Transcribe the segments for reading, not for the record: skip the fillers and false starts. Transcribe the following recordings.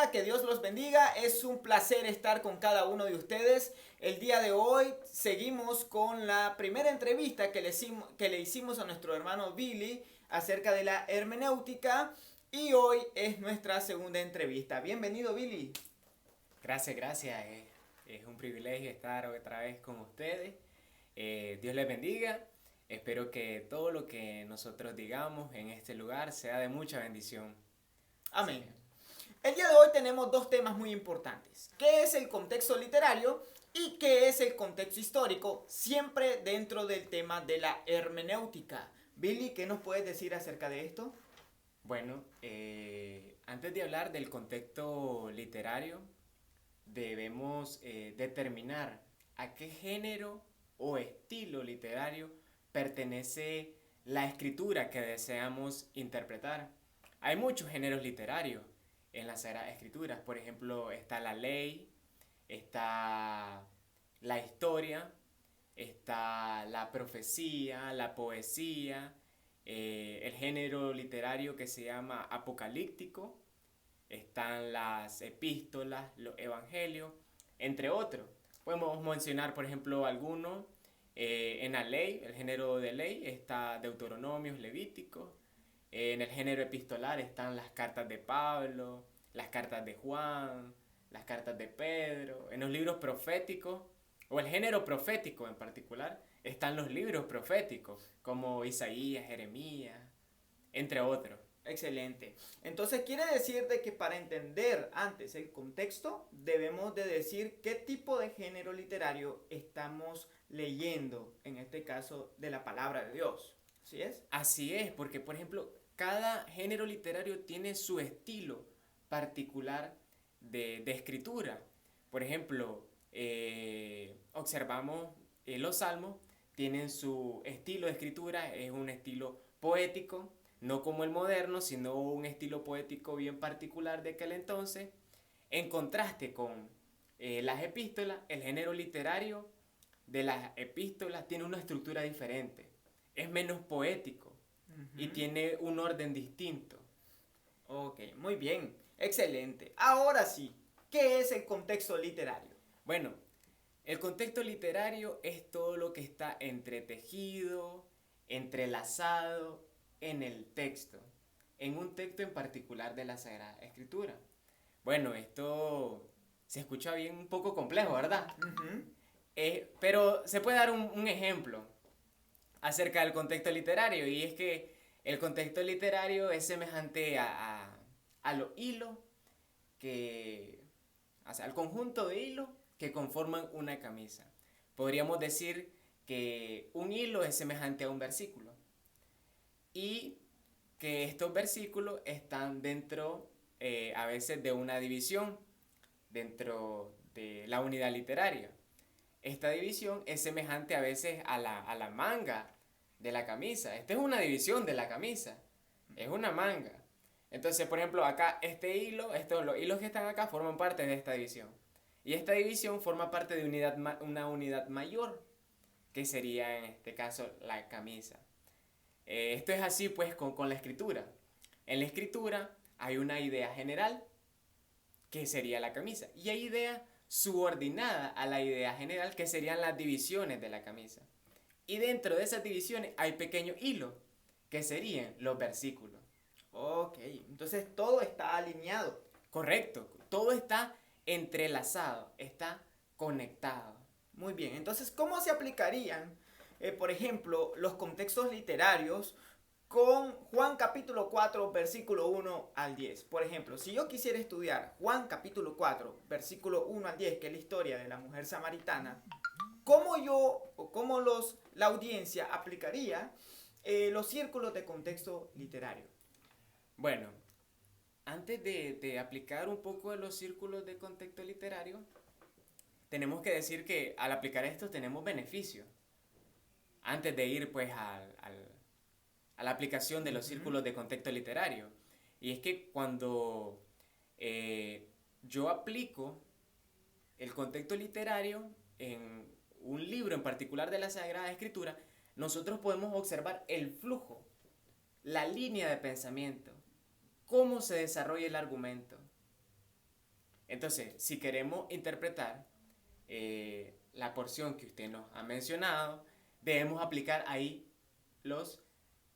Hola, que Dios los bendiga. Es un placer estar con cada uno de ustedes. El día de hoy seguimos con la primera entrevista que le hicimos a nuestro hermano Billy acerca de la hermenéutica y hoy es nuestra segunda entrevista. Bienvenido, Billy. Gracias, gracias. Es un privilegio estar otra vez con ustedes. Dios les bendiga. Espero que todo lo que nosotros digamos en este lugar sea de mucha bendición. Así Amén. que, El día de hoy tenemos dos temas muy importantes. ¿Qué es el contexto literario y qué es el contexto histórico? Siempre dentro del tema de la hermenéutica. Billy, ¿qué nos puedes decir acerca de esto? bueno, antes de hablar del contexto literario, debemos determinar a qué género o estilo literario pertenece la escritura que deseamos interpretar. Hay muchos géneros literarios en las Sagradas Escrituras. Por ejemplo, está la ley, está la historia, está la profecía, la poesía, el género literario que se llama apocalíptico, están las epístolas, los evangelios, entre otros. Podemos mencionar, por ejemplo, algunos. En la ley, el género de ley, está Deuteronomios, Levíticos. En el género epistolar están las cartas de Pablo, las cartas de Juan, las cartas de Pedro. En los libros proféticos, o el género profético en particular, están los libros proféticos, como Isaías, Jeremías, entre otros. Excelente. Entonces quiere decir de que para entender antes el contexto debemos de decir qué tipo de género literario estamos leyendo, en este caso de la palabra de Dios. ¿Así es? Así es, porque por ejemplo, cada género literario tiene su estilo particular de escritura. Por ejemplo, observamos los salmos, tienen su estilo de escritura, es un estilo poético, no como el moderno, sino un estilo poético bien particular de aquel entonces. En contraste con las epístolas, el género literario de las epístolas tiene una estructura diferente, es menos poético y Ujú. tiene un orden distinto. Ok, muy bien. Excelente. Ahora sí, ¿qué es el contexto literario? Bueno, el contexto literario es todo lo que está entretejido, entrelazado en el texto, en un texto en particular de la Sagrada Escritura. Bueno, esto se escucha bien un poco complejo, ¿verdad? Ujú. Pero se puede dar un ejemplo acerca del contexto literario, y es que el contexto literario es semejante a los hilos que, o sea, al conjunto de hilos que conforman una camisa. Podríamos decir que un hilo es semejante a un versículo y que estos versículos están dentro a veces de una división dentro de la unidad literaria. Esta división es semejante a veces a la manga de la camisa. Esta es una división de la camisa. Es una manga. Entonces, por ejemplo, acá este hilo, los hilos que están acá forman parte de esta división. Y esta división forma parte de una unidad mayor, que sería en este caso la camisa. Esto es así pues con la escritura. En la escritura hay una idea general, que sería la camisa. Y hay ideas subordinadas a la idea general, que serían las divisiones de la camisa. Y dentro de esas divisiones hay pequeños hilos, que serían los versículos. Ok, entonces todo está alineado. Correcto, todo está entrelazado, está conectado. Muy bien, entonces, ¿cómo se aplicarían, por ejemplo, los contextos literarios con Juan capítulo 4, versículo 1 al 10? Por ejemplo, si yo quisiera estudiar Juan capítulo 4, versículo 1 al 10, que es la historia de la mujer samaritana, ¿cómo yo o cómo la audiencia aplicaría los círculos de contexto literario? Bueno, antes de aplicar un poco de los círculos de contexto literario, tenemos que decir que al aplicar esto tenemos beneficios. Antes de ir pues a la aplicación de los Ujú. círculos de contexto literario. Y es que cuando yo aplico el contexto literario en un libro en particular de la Sagrada Escritura, nosotros podemos observar el flujo, la línea de pensamiento, cómo se desarrolla el argumento. Entonces, si queremos interpretar la porción que usted nos ha mencionado, debemos aplicar ahí los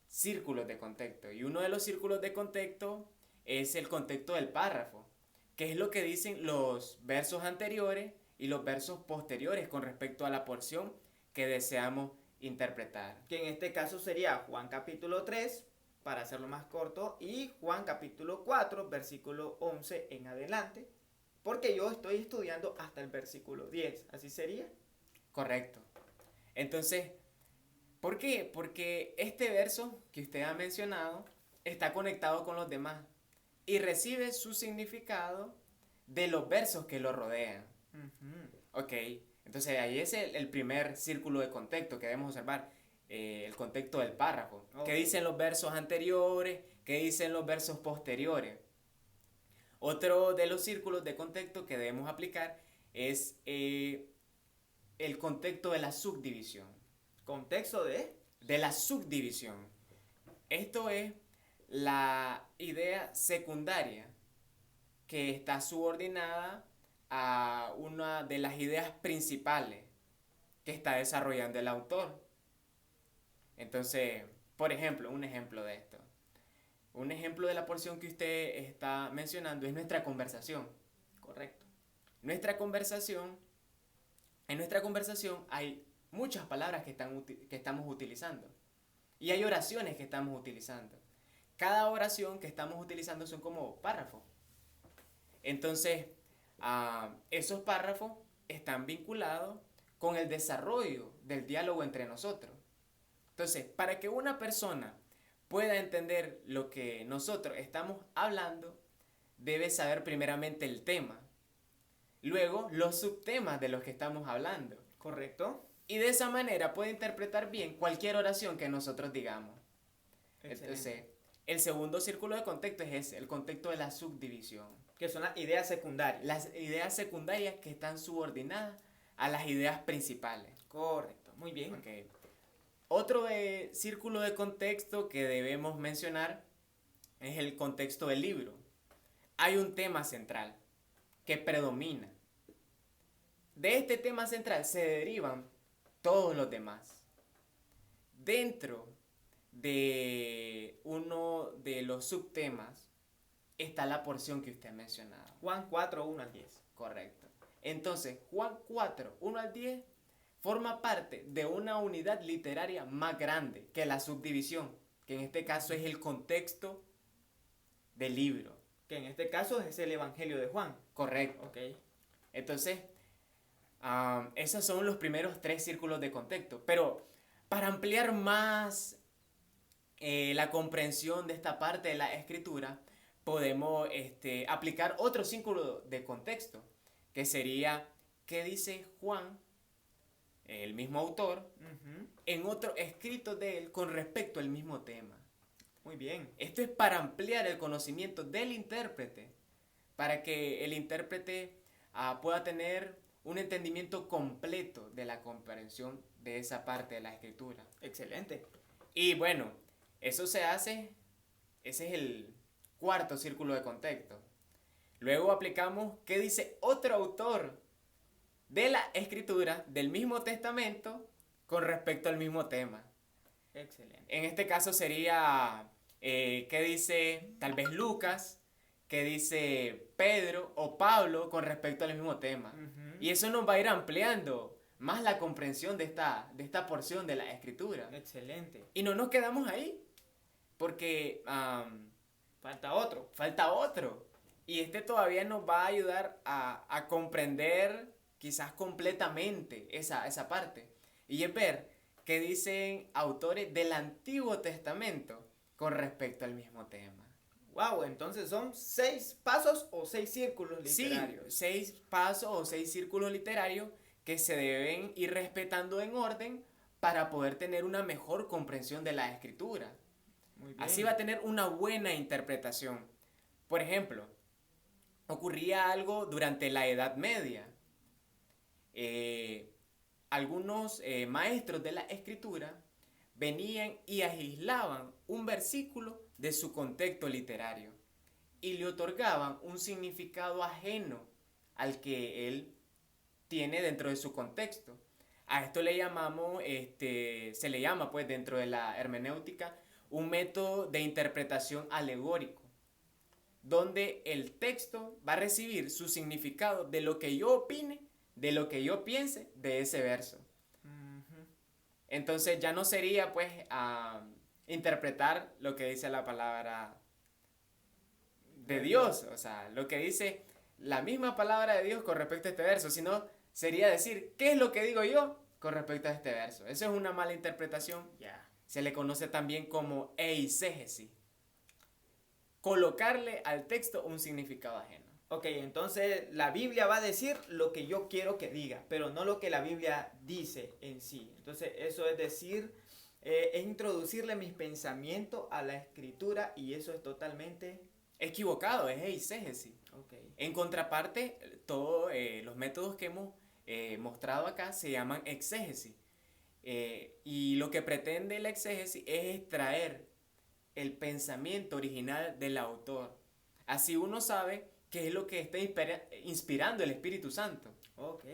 círculos de contexto. Y uno de los círculos de contexto es el contexto del párrafo, que es lo que dicen los versos anteriores y los versos posteriores con respecto a la porción que deseamos interpretar. Que en este caso sería Juan capítulo 3, para hacerlo más corto, y Juan capítulo 4, versículo 11 en adelante, porque yo estoy estudiando hasta el versículo 10, ¿así sería? Correcto. Entonces, ¿por qué? Porque este verso que usted ha mencionado está conectado con los demás y recibe su significado de los versos que lo rodean. Ok, entonces ahí es el primer círculo de contexto que debemos observar, el contexto del párrafo. ¿Qué dicen los versos anteriores? ¿Qué dicen los versos posteriores? Otro de los círculos de contexto que debemos aplicar es el contexto de la subdivisión. ¿Contexto de? De la subdivisión. Esto es la idea secundaria que está subordinada a una de las ideas principales que está desarrollando el autor. Entonces, por ejemplo, un ejemplo de esto. Un ejemplo de la porción que usted está mencionando es nuestra conversación. Correcto. En nuestra conversación hay muchas palabras que estamos utilizando. Y hay oraciones que estamos utilizando. Cada oración que estamos utilizando son como párrafos. Entonces, esos párrafos están vinculados con el desarrollo del diálogo entre nosotros. Entonces, para que una persona pueda entender lo que nosotros estamos hablando, debe saber primeramente el tema. Luego, los subtemas de los que estamos hablando. Correcto. Y de esa manera puede interpretar bien cualquier oración que nosotros digamos. Excelente. Entonces, el segundo círculo de contexto es ese, el contexto de la subdivisión. Que son las ideas secundarias. Las ideas secundarias que están subordinadas a las ideas principales. Correcto, muy bien. Okay. Otro círculo de contexto que debemos mencionar es el contexto del libro. Hay un tema central que predomina. De este tema central se derivan todos los demás. Dentro de uno de los subtemas está la porción que usted ha mencionado. Juan 4, 1 al 10. Correcto. Entonces, Juan 4, 1 al 10 forma parte de una unidad literaria más grande que la subdivisión, que en este caso es el contexto del libro. Que en este caso es el Evangelio de Juan. Correcto. Ok. Entonces, esos son los primeros 3 círculos de contexto. Pero para ampliar más la comprensión de esta parte de la escritura, podemos aplicar otro círculo de contexto, que sería qué dice Juan, el mismo autor, en otro escrito de él con respecto al mismo tema. Muy bien. Esto es para ampliar el conocimiento del intérprete, para que el intérprete pueda tener un entendimiento completo de la comprensión de esa parte de la escritura. Excelente. Y bueno, eso se hace, ese es el cuarto círculo de contexto. Luego aplicamos qué dice otro autor de la escritura del mismo testamento con respecto al mismo tema. Excelente. En este caso sería qué dice tal vez Lucas, qué dice Pedro o Pablo con respecto al mismo tema. Y eso nos va a ir ampliando más la comprensión de esta porción de la escritura. Excelente. Y no nos quedamos ahí, porque Falta otro. falta otro. Y todavía nos va a ayudar a comprender quizás completamente esa parte. Y es ver qué dicen autores del Antiguo Testamento con respecto al mismo tema. Wow, entonces son 6 pasos o 6 círculos literarios. Sí, 6 pasos o 6 círculos literarios que se deben ir respetando en orden para poder tener una mejor comprensión de la escritura. Muy bien. Así va a tener una buena interpretación. Por ejemplo, ocurría algo durante la Edad Media. Algunos maestros de la escritura venían y aislaban un versículo de su contexto literario y le otorgaban un significado ajeno al que él tiene dentro de su contexto. A esto le llamamos, se le llama pues dentro de la hermenéutica un método de interpretación alegórico, donde el texto va a recibir su significado de lo que yo opine, de lo que yo piense de ese verso. Ujú. Entonces ya no sería pues interpretar lo que dice la palabra de Dios, o sea, lo que dice la misma palabra de Dios con respecto a este verso, sino sería decir, ¿qué es lo que digo yo con respecto a este verso? Eso es una mala interpretación. Ya. Se le conoce también como eisegesis. Colocarle al texto un significado ajeno. Ok, entonces la Biblia va a decir lo que yo quiero que diga, pero no lo que la Biblia dice en sí. Entonces eso es decir, es introducirle mis pensamientos a la escritura y eso es totalmente... Equivocado, es eisegesis. Ok. En contraparte, todos los métodos que hemos mostrado acá se llaman exégesis. Y lo que pretende la exégesis es extraer el pensamiento original del autor. Así uno sabe qué es lo que está inspirando el Espíritu Santo. Ok.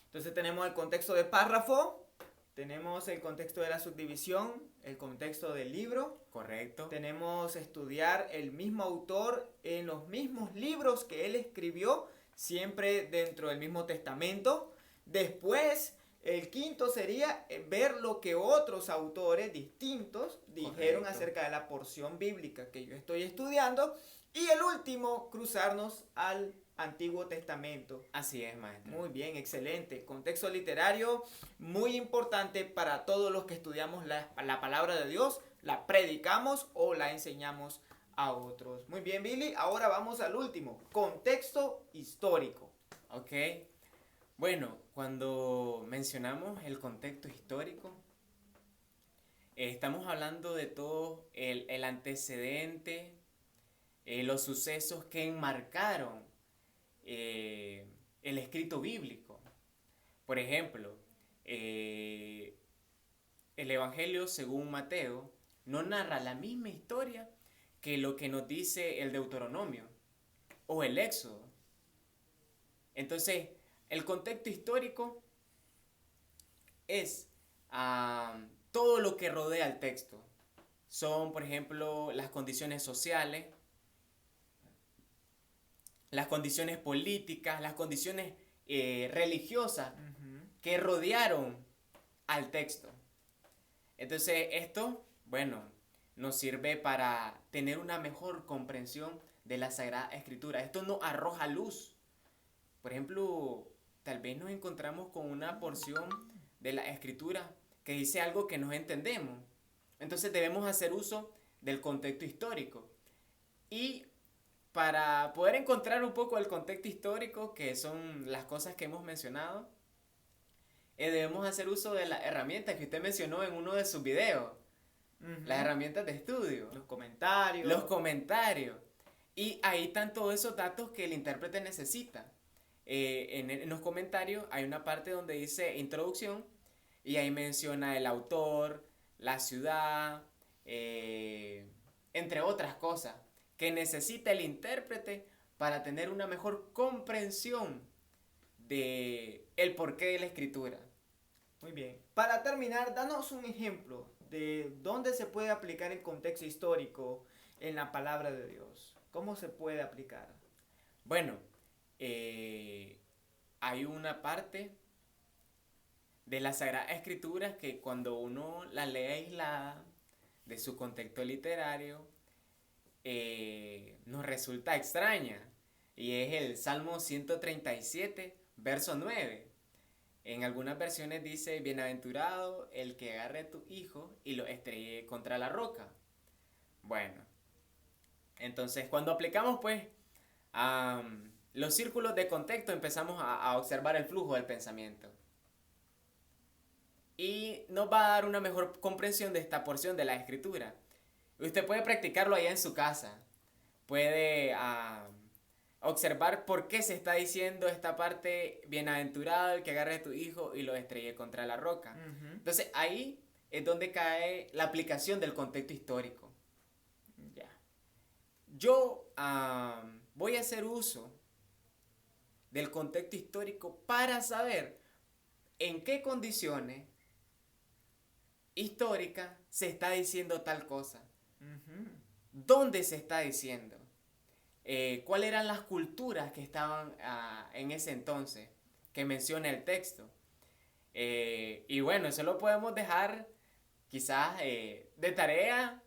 Entonces tenemos el contexto de párrafo, tenemos el contexto de la subdivisión, el contexto del libro. Correcto. Tenemos estudiar el mismo autor en los mismos libros que él escribió, siempre dentro del mismo testamento. Después, el quinto sería ver lo que otros autores distintos dijeron Correcto. acerca de la porción bíblica que yo estoy estudiando. Y el último, cruzarnos al Antiguo Testamento. Así es, maestro. Muy bien, excelente. Contexto literario muy importante para todos los que estudiamos la palabra de Dios, la predicamos o la enseñamos a otros. Muy bien, Billy. Ahora vamos al último, contexto histórico. Ok. Bueno, cuando mencionamos el contexto histórico, estamos hablando de todo el antecedente, los sucesos que enmarcaron el escrito bíblico. Por ejemplo, el Evangelio según Mateo no narra la misma historia que lo que nos dice el Deuteronomio o el Éxodo. Entonces, el contexto histórico es todo lo que rodea el texto. Son, por ejemplo, las condiciones sociales, las condiciones políticas, las condiciones religiosas que rodearon al texto. Entonces esto, bueno, nos sirve para tener una mejor comprensión de la Sagrada Escritura. Esto nos arroja luz. Por ejemplo, tal vez nos encontramos con una porción de la Escritura que dice algo que no entendemos. Entonces debemos hacer uso del contexto histórico. Y para poder encontrar un poco el contexto histórico, que son las cosas que hemos mencionado, debemos hacer uso de las herramientas que usted mencionó en uno de sus videos. Las herramientas de estudio. Los comentarios. Los comentarios. Y ahí están todos esos datos que el intérprete necesita. En los comentarios hay una parte donde dice introducción y ahí menciona el autor, la ciudad, entre otras cosas que necesita el intérprete para tener una mejor comprensión de el porqué de la escritura. Muy bien. Para terminar, danos un ejemplo de dónde se puede aplicar el contexto histórico en la palabra de Dios. ¿Cómo se puede aplicar? Bueno, hay una parte de la Sagrada Escritura que cuando uno la lee aislada de su contexto literario, nos resulta extraña. Y es el Salmo 137, verso 9. En algunas versiones dice, bienaventurado el que agarre a tu hijo y lo estrelle contra la roca. Bueno, entonces cuando aplicamos pues los círculos de contexto empezamos a observar el flujo del pensamiento. Y nos va a dar una mejor comprensión de esta porción de la escritura. Usted puede practicarlo allá en su casa. Puede observar por qué se está diciendo esta parte, bienaventurado el que agarre a tu hijo y lo estrelle contra la roca. Entonces ahí es donde cae la aplicación del contexto histórico. Ya. Yo voy a hacer uso del contexto histórico para saber en qué condiciones históricas se está diciendo tal cosa. Ujú. ¿Dónde se está diciendo? ¿Cuáles eran las culturas que estaban en ese entonces que menciona el texto? Y bueno, eso lo podemos dejar quizás de tarea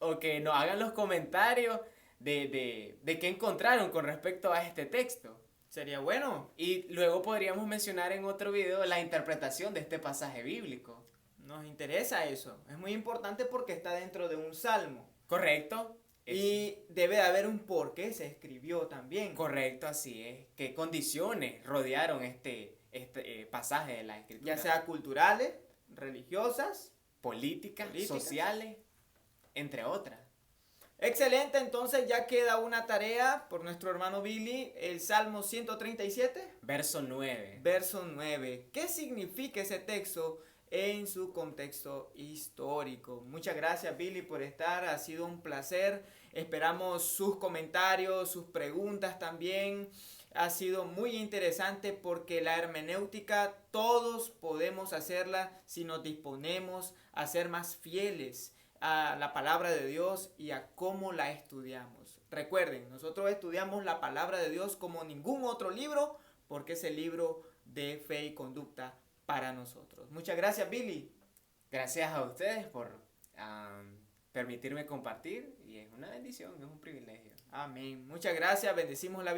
o que nos hagan los comentarios de qué encontraron con respecto a este texto. Sería bueno. Y luego podríamos mencionar en otro video la interpretación de este pasaje bíblico. Nos interesa eso. Es muy importante porque está dentro de un salmo. ¿Correcto? Y debe de haber un por qué se escribió también. Correcto, así es. ¿Qué condiciones rodearon este pasaje de la escritura? Ya sea culturales, religiosas, políticas, políticas, sociales, entre otras. Excelente, entonces ya queda una tarea por nuestro hermano Billy, el Salmo 137, Verso 9. verso 9. ¿Qué significa ese texto en su contexto histórico? Muchas gracias, Billy, por estar, ha sido un placer. Esperamos sus comentarios, sus preguntas también. Ha sido muy interesante porque la hermenéutica todos podemos hacerla si nos disponemos a ser más fieles a la palabra de Dios y a cómo la estudiamos. Recuerden, nosotros estudiamos la palabra de Dios como ningún otro libro porque es el libro de fe y conducta para nosotros. Muchas gracias, Billy. Gracias a ustedes por permitirme compartir y es una bendición, es un privilegio. Amén. Muchas gracias, bendecimos la vida.